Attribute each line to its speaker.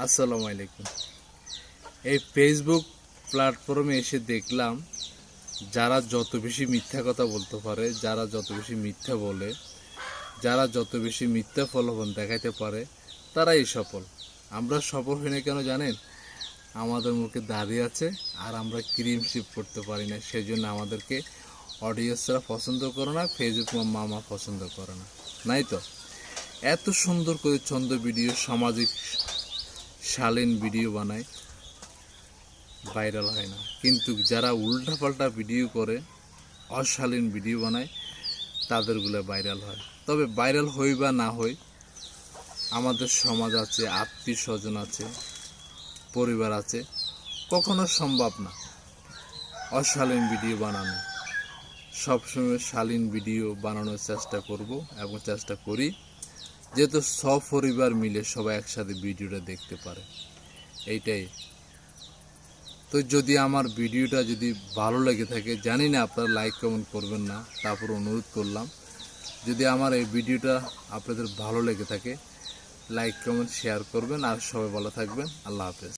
Speaker 1: আসসালামু আলাইকুম। এই ফেসবুক প্ল্যাটফর্মে এসে দেখলাম যারা যত বেশি মিথ্যা কথা বলতে পারে, যারা যত বেশি মিথ্যা বলে, যারা যত বেশি মিথ্যা ফলাফল দেখাইতে পারে তারাই সফল। আমরা সফল হই না কেন জানেন? আমাদের মুখে দাড়ি আছে আর আমরা ক্রিম শিপ করতে পারি না, সেই জন্য আমাদেরকে অডিয়েন্সরা পছন্দ করে না, ফেসবুক মামা পছন্দ করে না। নাই তো এত সুন্দর করে ছন্দ ভিডিও, সামাজিক শালীন ভিডিও বানায়, ভাইরাল হয় না। কিন্তু যারা উল্টাপাল্টা ভিডিও করে, অশালীন ভিডিও বানায়, তাদেরগুলো ভাইরাল হয়। তবে ভাইরাল হই বা না হই, আমাদের সমাজ আছে, আত্মীয় স্বজন আছে, পরিবার আছে, কখনো সম্ভব না অশালীন ভিডিও বানানো। সবসময় শালীন ভিডিও বানানোর চেষ্টা করব এবং চেষ্টা করি, যেহেতু সপরিবার মিলে সবাই একসাথে ভিডিওটা দেখতে পারে। এইটাই তো। যদি আমার ভিডিওটা যদি ভালো লেগে থাকে, জানি না আপনারা লাইক কমেন্ট করবেন না, তারপর অনুরোধ করলাম, যদি আমার এই ভিডিওটা আপনাদের ভালো লেগে থাকে লাইক কমেন্ট শেয়ার করবেন। আর সবাই ভালো থাকবেন। আল্লাহ হাফেজ।